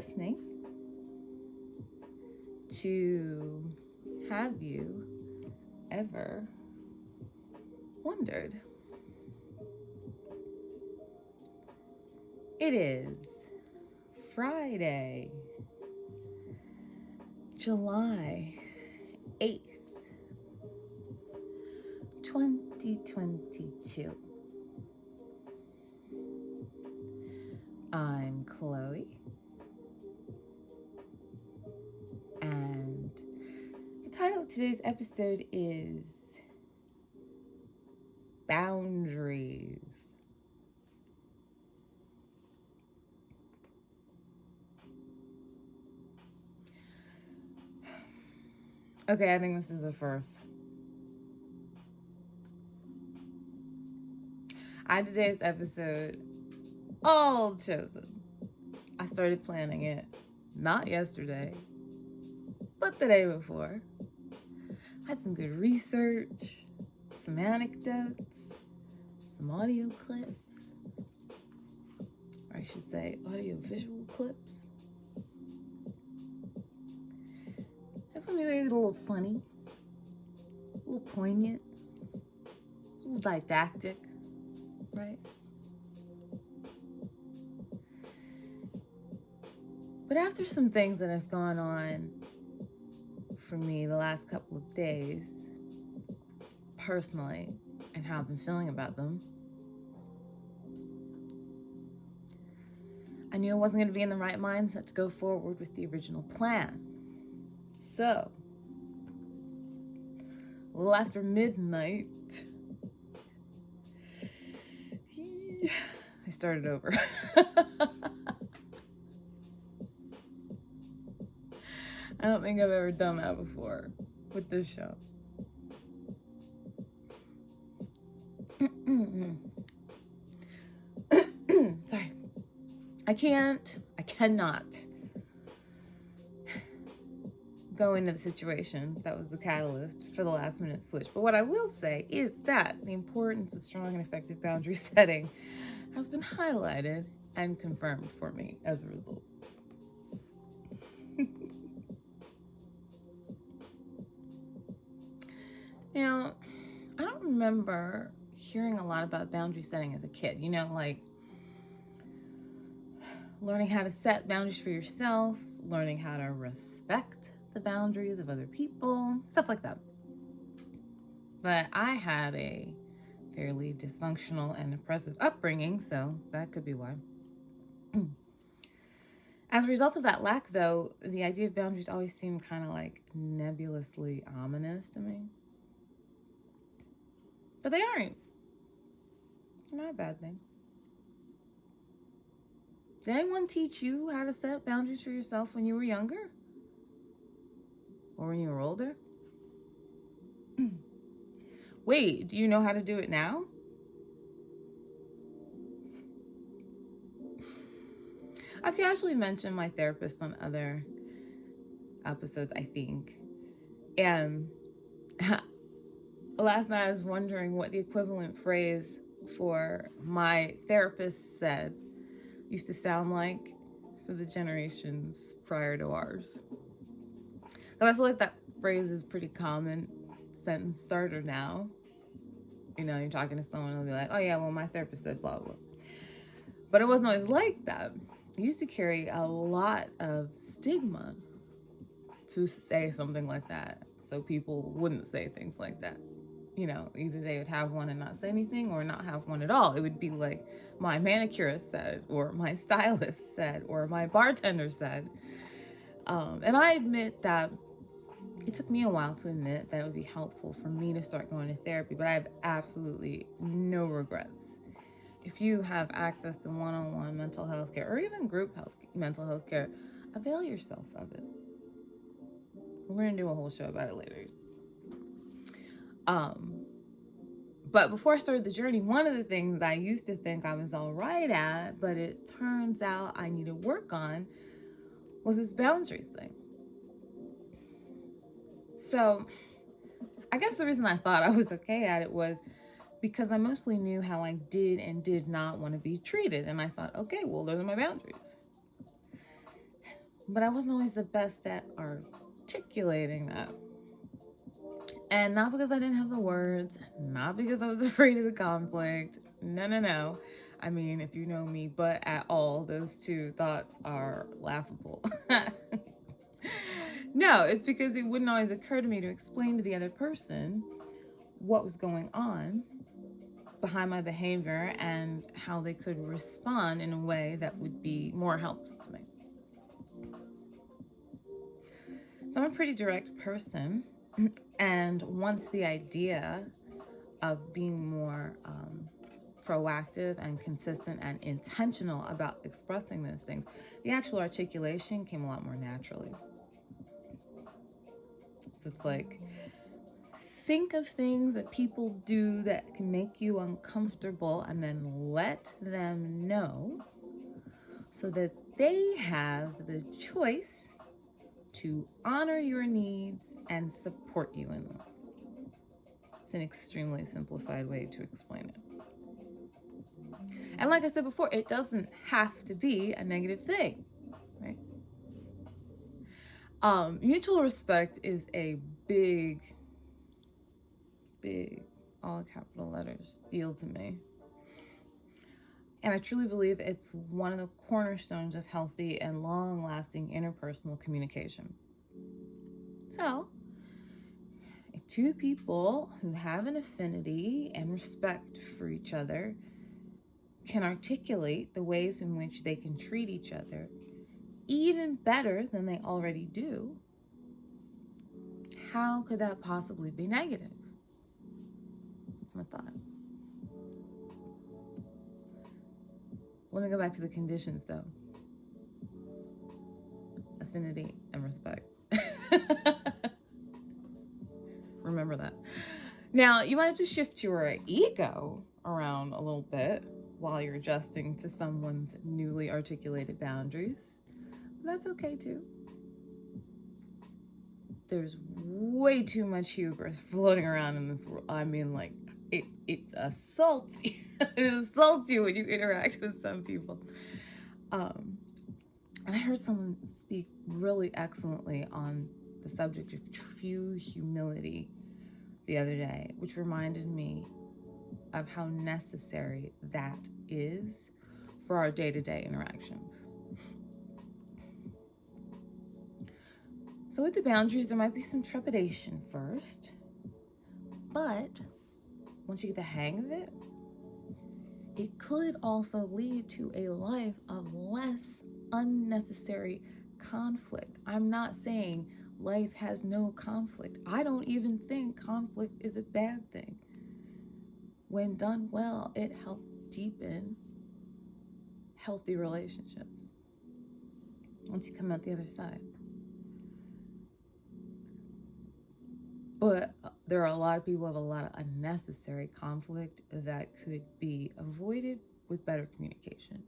listening to have you ever wondered? It is Friday, July 8th, 2022. I'm Chloe, and the title of today's episode is Boundaries. Okay, I think this is a first. I had today's episode all chosen. I started planning it not yesterday, but the day before. I had some good research, some anecdotes, some audio clips, or I should say audio visual clips. It's gonna be maybe a little funny, a little poignant, a little didactic, right? But after some things that have gone on for me the last couple of days, personally, and how I've been feeling about them, I knew I wasn't going to be in the right mindset to go forward with the original plan. So, a little after midnight, I started over. I don't think I've ever done that before with this show. Sorry. I cannot go into the situation that was the catalyst for the last minute switch. But what I will say is that the importance of strong and effective boundary setting has been highlighted and confirmed for me as a result. Now, I don't remember hearing a lot about boundary setting as a kid, like learning how to set boundaries for yourself, learning how to respect the boundaries of other people, stuff like that. But I had a fairly dysfunctional and oppressive upbringing, so that could be why. As a result of that lack, though, the idea of boundaries always seemed kind of like nebulously ominous to me. But they aren't. They're not a bad thing. Did anyone teach you how to set boundaries for yourself when you were younger? Or when you were older? Wait, do you know how to do it now? I've casually mentioned my therapist on other episodes, I think. And last night I was wondering what the equivalent phrase for my therapist said used to sound like for the generations prior to ours. Because I feel like that phrase is pretty common sentence starter now. You're talking to someone and they'll be like, oh yeah, well my therapist said blah, blah. But it wasn't always like that. It used to carry a lot of stigma to say something like that. So people wouldn't say things like that. Either they would have one and not say anything or not have one at all. It would be like my manicurist said, or my stylist said, or my bartender said. And I admit that it took me a while to admit that it would be helpful for me to start going to therapy, but I have absolutely no regrets. If you have access to one-on-one mental health care or even group mental health care, avail yourself of it. We're going to do a whole show about it later. But before I started the journey, one of the things that I used to think I was all right at, but it turns out I need to work on, was this boundaries thing. So I guess the reason I thought I was okay at it was because I mostly knew how I did and did not want to be treated. And I thought, okay, well, those are my boundaries. But I wasn't always the best at articulating that. And not because I didn't have the words, not because I was afraid of the conflict. No, no, no. I mean, if you know me but at all, those two thoughts are laughable. No, it's because it wouldn't always occur to me to explain to the other person what was going on behind my behavior and how they could respond in a way that would be more helpful to me. So I'm a pretty direct person, and once the idea of being more proactive and consistent and intentional about expressing those things, the actual articulation came a lot more naturally. So it's like, think of things that people do that can make you uncomfortable and then let them know so that they have the choice to honor your needs and support you in them. It's an extremely simplified way to explain it. And like I said before, it doesn't have to be a negative thing, right? Mutual respect is a big, all capital letters, deal to me. And I truly believe it's one of the cornerstones of healthy and long-lasting interpersonal communication. So, if two people who have an affinity and respect for each other can articulate the ways in which they can treat each other even better than they already do, how could that possibly be negative? That's my thought. Let me go back to the conditions, though. Affinity and respect. Remember that. Now, you might have to shift your ego around a little bit while you're adjusting to someone's newly articulated boundaries. That's okay, too. There's way too much hubris floating around in this world. I mean, like, it assaults you. It assaults you when you interact with some people. And I heard someone speak really excellently on the subject of true humility the other day, which reminded me of how necessary that is for our day-to-day interactions. So with the boundaries, there might be some trepidation first, but once you get the hang of it, it could also lead to a life of less unnecessary conflict. I'm not saying life has no conflict. I don't even think conflict is a bad thing. When done well, it helps deepen healthy relationships once you come out the other side. But there are a lot of people who have a lot of unnecessary conflict that could be avoided with better communication.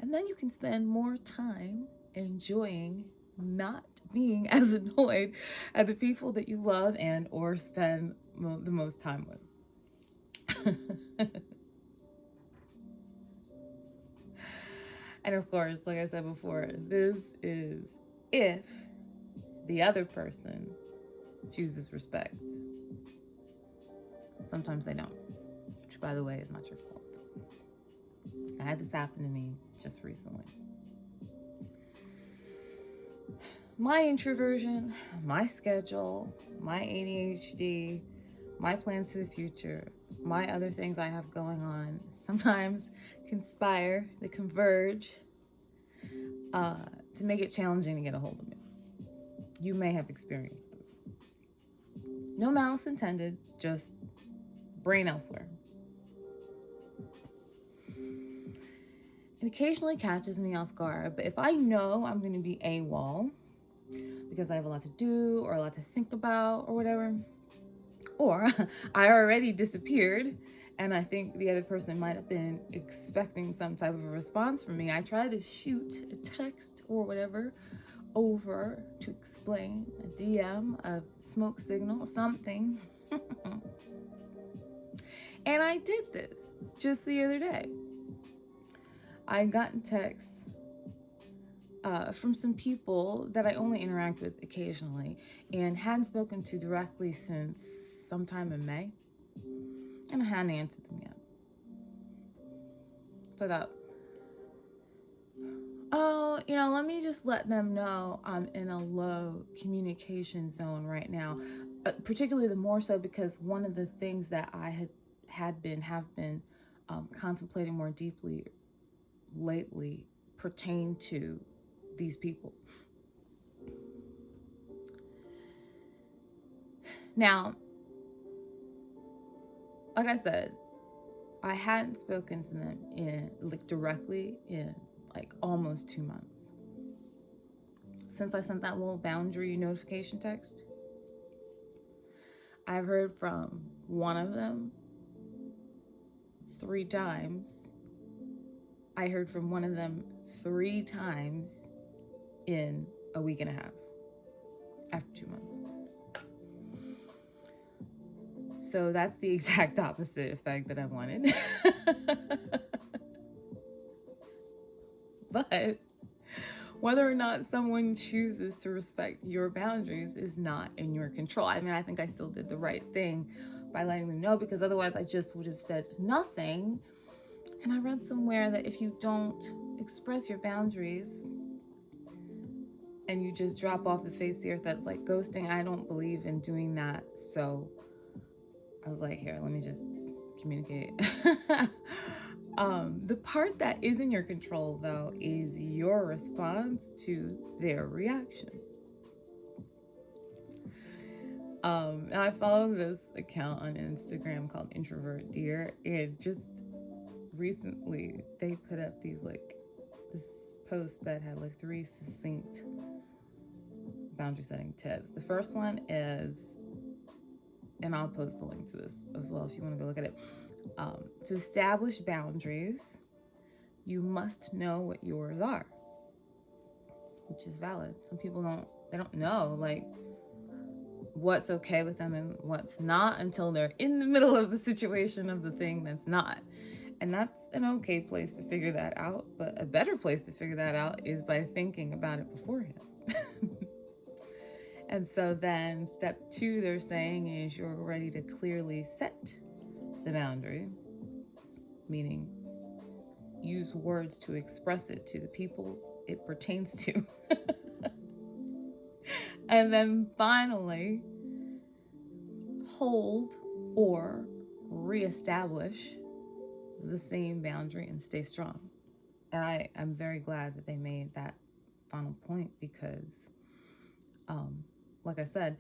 And then you can spend more time enjoying not being as annoyed at the people that you love and or spend the most time with. And of course, like I said before, this is if the other person chooses respect. Sometimes they don't, which, by the way, is not your fault. I had this happen to me just recently. My introversion, my schedule, my ADHD, my plans for the future, my other things I have going on sometimes conspire, they converge to make it challenging to get a hold of me. You may have experienced this. No malice intended, just brain elsewhere. It occasionally catches me off guard, but if I know I'm going to be AWOL because I have a lot to do or a lot to think about or whatever, or I already disappeared and I think the other person might have been expecting some type of a response from me, I try to shoot a text or whatever over to explain, a DM, a smoke signal, something. And I did this just the other day. I got in text from some people that I only interact with occasionally and hadn't spoken to directly since sometime in May, and I hadn't answered them yet. So I thought, oh, let me just let them know I'm in a low communication zone right now, particularly the more so because one of the things that I have been contemplating more deeply lately pertain to these people. Now, like I said, I hadn't spoken to them directly in almost 2 months since I sent that little boundary notification text. I've heard from one of them 3 times. I heard from one of them 3 times in a week and a half after 2 months. So that's the exact opposite effect that I wanted. But whether or not someone chooses to respect your boundaries is not in your control. I mean, I think I still did the right thing by letting them know, because otherwise I just would have said nothing. And I read somewhere that if you don't express your boundaries and you just drop off the face of the earth, that's like ghosting. I don't believe in doing that. So I was like, here, let me just communicate. The part that is in your control, though, is your response to their reaction. And I follow this account on Instagram called Introvert Dear, and just recently they put up this post that had 3 succinct boundary setting tips. The first one is, and I'll post a link to this as well if you want to go look at it. To establish boundaries, you must know what yours are, which is valid. Some people don't know what's okay with them and what's not until they're in the middle of the situation of the thing that's not. And that's an okay place to figure that out, but a better place to figure that out is by thinking about it beforehand. And so then step 2, they're saying, is you're ready to clearly set the boundary, meaning use words to express it to the people it pertains to. And then finally, hold or reestablish the same boundary and stay strong. And I'm very glad that they made that final point, because like I said,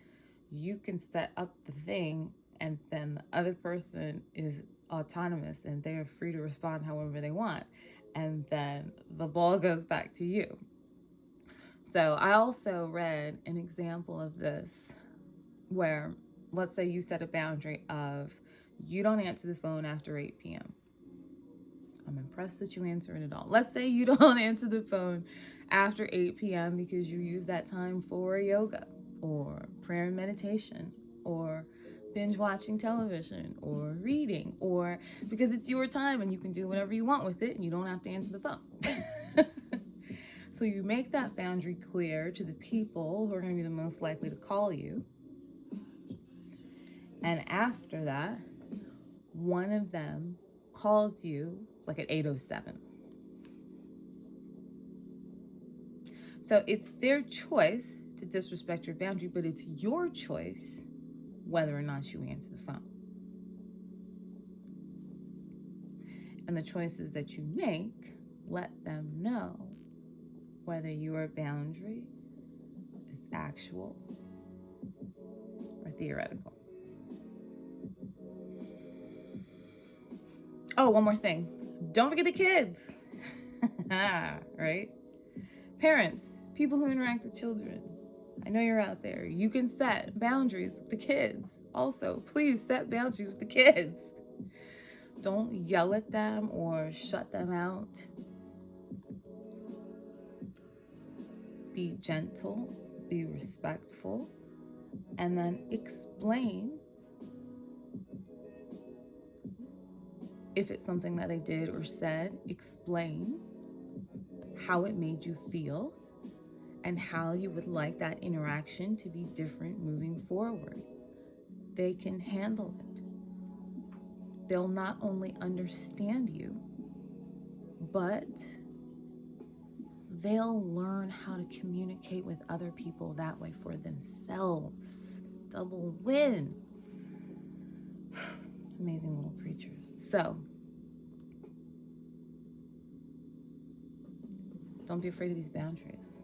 you can set up the thing and then the other person is autonomous and they're free to respond however they want. And then the ball goes back to you. So I also read an example of this where, let's say you set a boundary of you don't answer the phone after 8 p.m. I'm impressed that you answer it at all. Let's say you don't answer the phone after 8 p.m. because you use that time for yoga or prayer and meditation or binge watching television or reading, or because it's your time and you can do whatever you want with it and you don't have to answer the phone. So you make that boundary clear to the people who are going to be the most likely to call you. And after that, one of them calls you at 8:07. So it's their choice to disrespect your boundary, but it's your choice whether or not you answer the phone. And the choices that you make let them know whether your boundary is actual or theoretical. Oh, one more thing. Don't forget the kids. Right? Parents, people who interact with children. I know you're out there. You can set boundaries with the kids. Also, please set boundaries with the kids. Don't yell at them or shut them out. Be gentle, be respectful, and then explain if it's something that they did or said. Explain how it made you feel and how you would like that interaction to be different moving forward. They can handle it. They'll not only understand you, but they'll learn how to communicate with other people that way for themselves. Double win. Amazing little creatures. So, don't be afraid of these boundaries.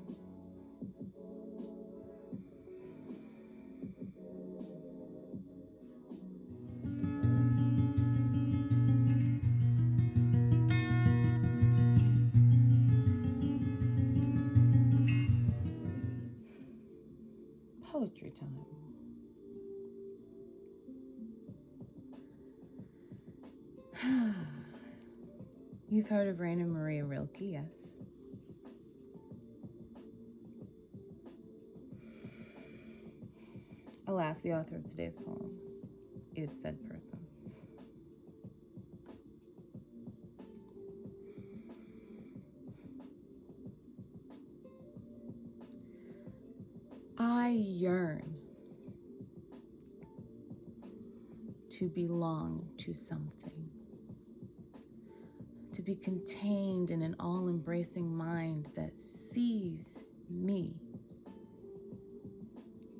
Poetry time. You've heard of Rainer Maria Rilke, yes? Alas, the author of today's poem is said person. I yearn to belong to something, to be contained in an all-embracing mind that sees me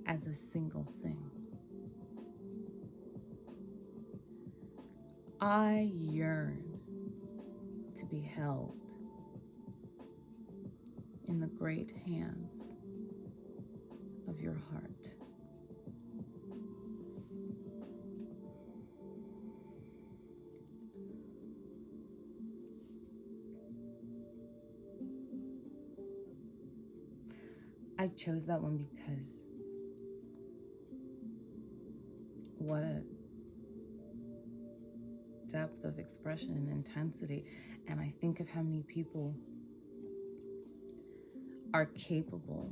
as a single thing. I yearn to be held in the great hands of your heart. I chose that one because what a depth of expression and intensity. And I think of how many people are capable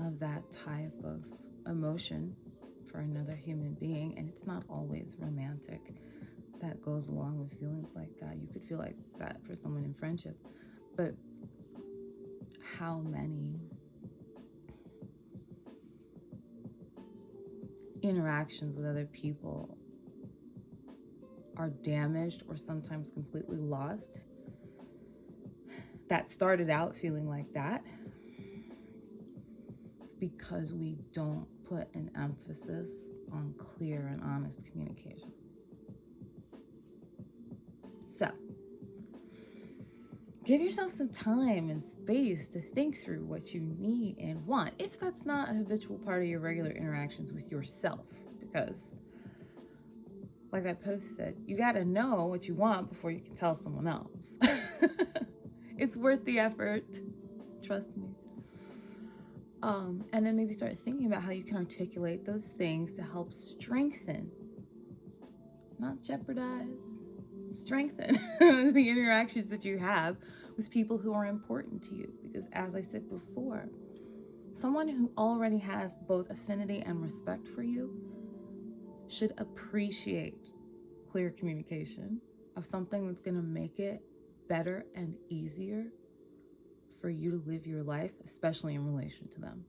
of that type of emotion for another human being. And it's not always romantic that goes along with feelings like that. You could feel like that for someone in friendship, but how many interactions with other people are damaged or sometimes completely lost that started out feeling like that because we don't put an emphasis on clear and honest communication. So, give yourself some time and space to think through what you need and want, if that's not a habitual part of your regular interactions with yourself, because like that post said, you gotta know what you want before you can tell someone else. It's worth the effort, trust me. And then maybe start thinking about how you can articulate those things to help strengthen, not jeopardize, strengthen the interactions that you have with people who are important to you. Because as I said before, someone who already has both affinity and respect for you should appreciate clear communication of something that's going to make it better and easier for you to live your life, especially in relation to them.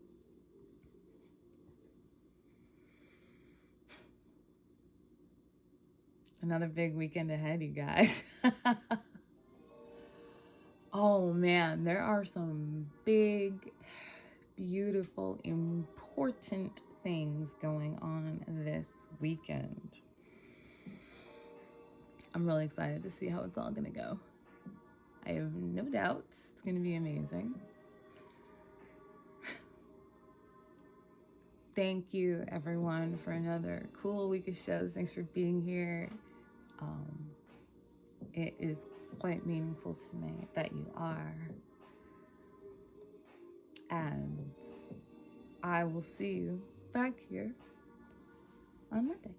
Another big weekend ahead, you guys. Oh man, there are some big, beautiful, important things going on this weekend. I'm really excited to see how it's all gonna go. I have no doubts it's gonna be amazing. Thank you everyone for another cool week of shows. Thanks for being here. It is quite meaningful to me that you are. And I will see you back here on Monday.